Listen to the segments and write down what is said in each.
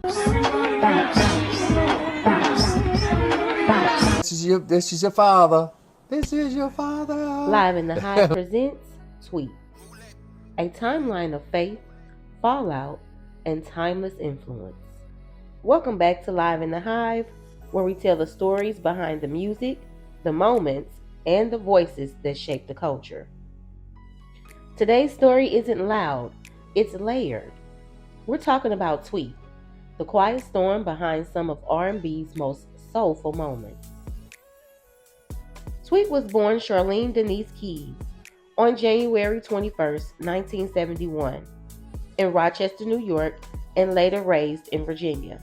This is your father. This is your father. Live in the Hive presents Tweet, a timeline of faith, fallout, and timeless influence. Welcome back to Live in the Hive, where we tell the stories behind the music, the moments, and the voices that shape the culture. Today's story isn't loud, it's layered. We're talking about Tweet, the quiet storm behind some of R&B's most soulful moments. Tweet was born Charlene Denise Keys on January 21st, 1971, in Rochester, New York, and later raised in Virginia.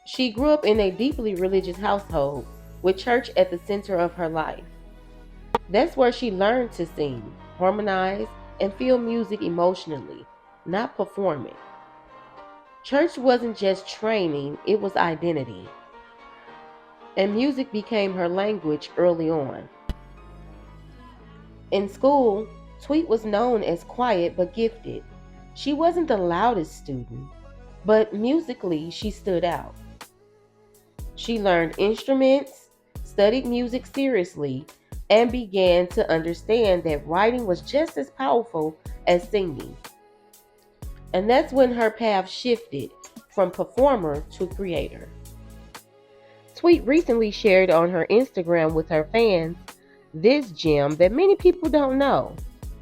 She grew up in a deeply religious household with church at the center of her life. That's where she learned to sing, harmonize, and feel music emotionally, not performing. Church wasn't just training, it was identity. And music became her language early on. In school, Tweet was known as quiet but gifted. She wasn't the loudest student, but musically she stood out. She learned instruments, studied music seriously, and began to understand that writing was just as powerful as singing. And that's when her path shifted from performer to creator. Tweet recently shared on her Instagram with her fans this gem that many people don't know.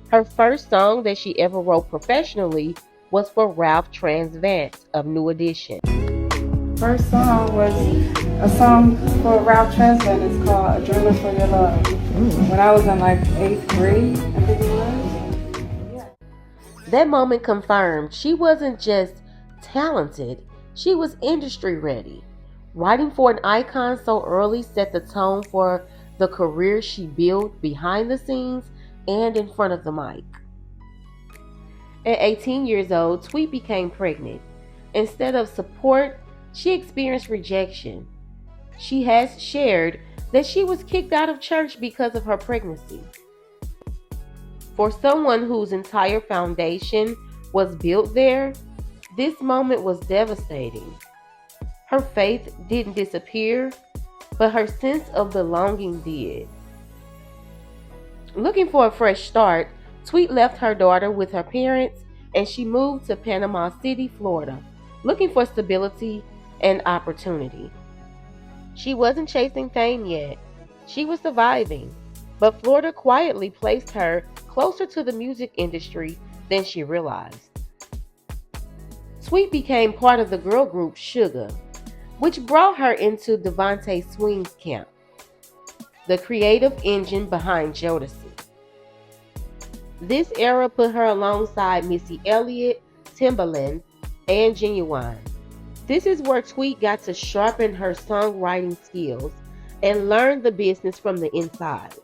Her first song that she ever wrote professionally was for Ralph Tresvant of New Edition. First song was a song for Ralph Tresvant. It's called A Dreamer for Your Love. When I was in like 8th grade, I think it was. Yeah. That moment confirmed she wasn't just talented, she was industry ready. Writing for an icon so early set the tone for the career she built behind the scenes and in front of the mic. At 18 years old, Tweet became pregnant. Instead of support, she experienced rejection. She has shared that she was kicked out of church because of her pregnancy. For someone whose entire foundation was built there, this moment was devastating. Her faith didn't disappear, but her sense of belonging did. Looking for a fresh start, Tweet left her daughter with her parents and she moved to Panama City, Florida, looking for stability and opportunity. She wasn't chasing fame yet. She was surviving, but Florida quietly placed her closer to the music industry than she realized. Tweet became part of the girl group Suga, which brought her into Devante Swing's camp, the creative engine behind Jodeci. This era put her alongside Missy Elliott, Timbaland, and Genuine. This is where Tweet got to sharpen her songwriting skills and learn the business from the inside.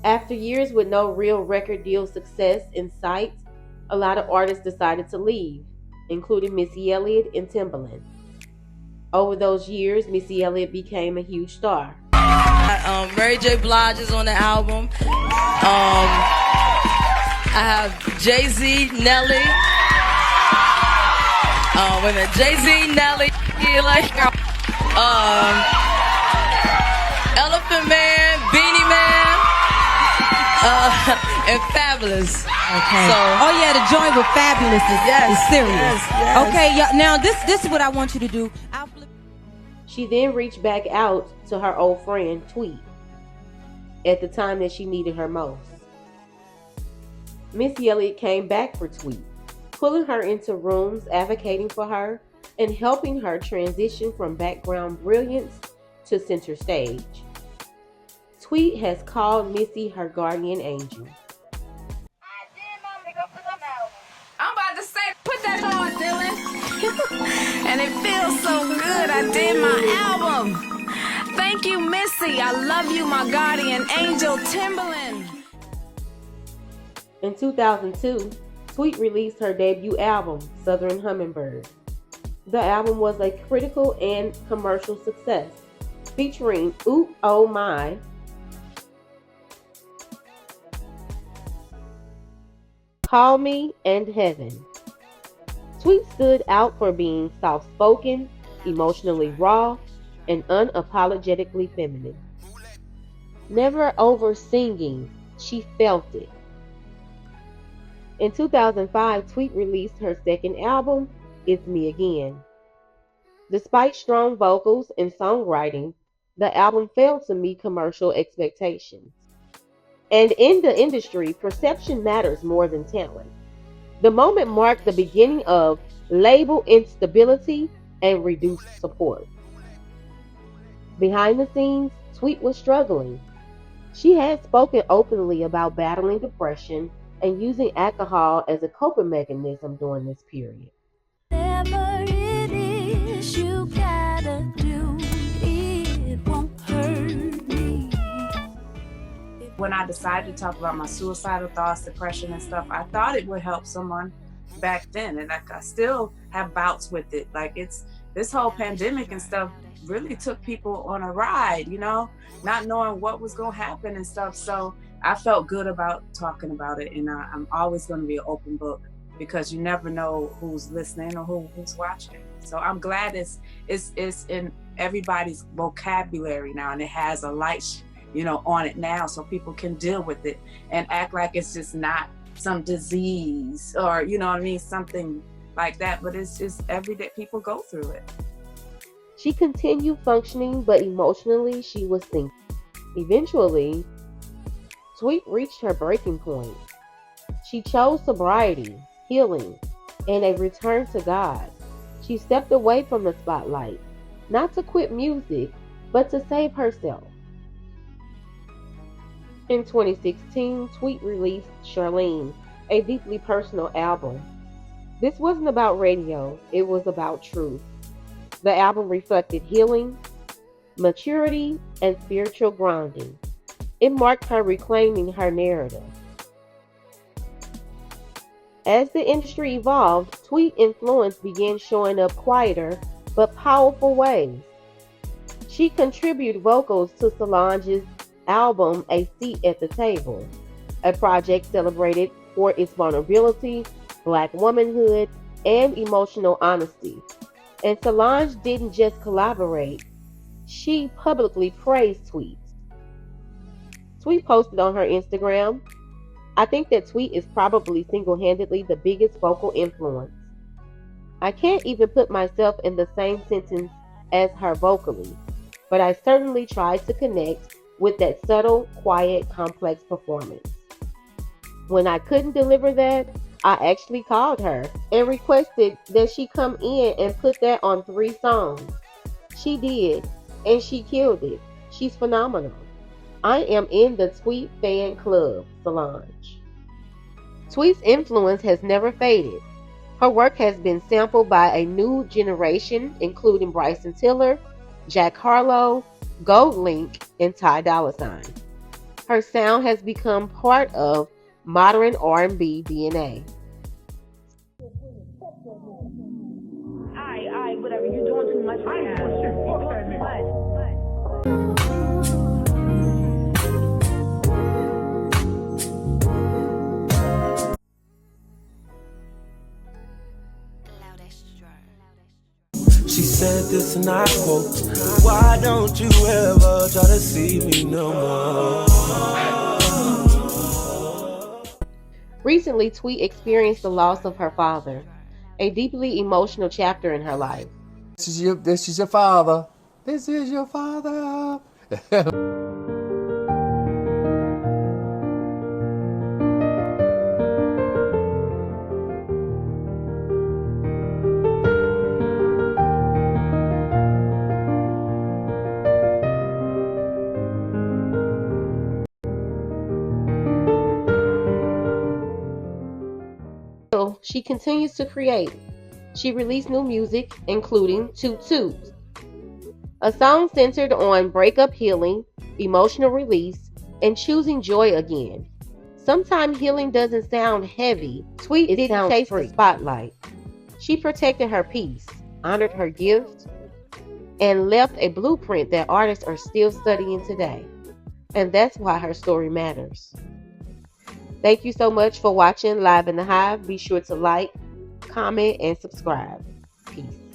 After years with no real record deal success in sight, a lot of artists decided to leave, including Missy Elliott and Timbaland. Over those years, Missy Elliott became a huge star. Mary J. Blige is on the album. I have Jay-Z, Nelly. Jay-Z, Nelly, Elephant Man, Beanie Man, and Fabulous. Okay. So, oh yeah, the joint with Fabulous is serious. Yes. Okay, yeah. Now this is what I want you to do. She then reached back out to her old friend Tweet at the time that she needed her most. Missy Elliott came back for Tweet, pulling her into rooms, advocating for her, and helping her transition from background brilliance to center stage. Tweet has called Missy her guardian angel. I'm about to say, put that on, Dylan. And it feels so good. I did my album. Thank you, Missy. I love you, my guardian angel, Timbaland. In 2002, Tweet released her debut album, Southern Hummingbird. The album was a critical and commercial success, featuring Oop Oh My, Call Me, and Heaven. Sweet stood out for being soft-spoken, emotionally raw, and unapologetically feminine. Never over singing, she felt it. In 2005, Tweet released her second album, It's Me Again. Despite strong vocals and songwriting, the album failed to meet commercial expectations. And in the industry, perception matters more than talent. The moment marked the beginning of label instability and reduced support. Behind the scenes, Tweet was struggling. She had spoken openly about battling depression and using alcohol as a coping mechanism during this period. Whatever it is you gotta do, it won't hurt me. When I decided to talk about my suicidal thoughts, depression and stuff, I thought it would help someone back then. And I still have bouts with it. Like this whole pandemic and stuff really took people on a ride, not knowing what was going to happen and stuff. So I felt good about talking about it. And I'm always going to be an open book because you never know who's listening or who's watching. So I'm glad it's in everybody's vocabulary now, and it has a light on it now, so people can deal with it and act like it's just not some disease or something like that, but it's just everyday people go through it. She continued functioning, but emotionally she was sinking. Eventually, Tweet reached her breaking point. She chose sobriety, healing, and a return to God. She stepped away from the spotlight, not to quit music, but to save herself. In 2016, Tweet released Charlene, a deeply personal album. This wasn't about radio, it was about truth. The album reflected healing, maturity, and spiritual grounding. It marked her reclaiming her narrative. As the industry evolved, Tweet influence began showing up quieter but powerful ways. She contributed vocals to Solange's album A Seat at the Table, a project celebrated for its vulnerability, Black womanhood, and emotional honesty. And Solange didn't just collaborate, she publicly praised Tweet. Tweet posted on her Instagram, "I think that Tweet is probably single-handedly the biggest vocal influence. I can't even put myself in the same sentence as her vocally, but I certainly tried to connect with that subtle, quiet, complex performance. When I couldn't deliver that, I actually called her and requested that she come in and put that on 3 songs. She did, and she killed it. She's phenomenal. I am in the Tweet fan club, Solange." Tweet's influence has never faded. Her work has been sampled by a new generation, including Bryson Tiller, Jack Harlow, Gold Link, and Ty Dolla $ign. Her sound has become part of modern R&B DNA. Whatever, you're doing too much right now. You're doing too much. She said this and I quote, "Why don't you ever try to see me no more?" Recently, Tweet experienced the loss of her father, a deeply emotional chapter in her life. This is your father. This is your father. She continues to create. She released new music, including Toot Toot, a song centered on breakup healing, emotional release, and choosing joy again. Sometimes healing doesn't sound heavy. Tweet didn't chase the spotlight. She protected her peace, honored her gift, and left a blueprint that artists are still studying today. And that's why her story matters. Thank you so much for watching Live in the Hive. Be sure to like, comment, and subscribe. Peace.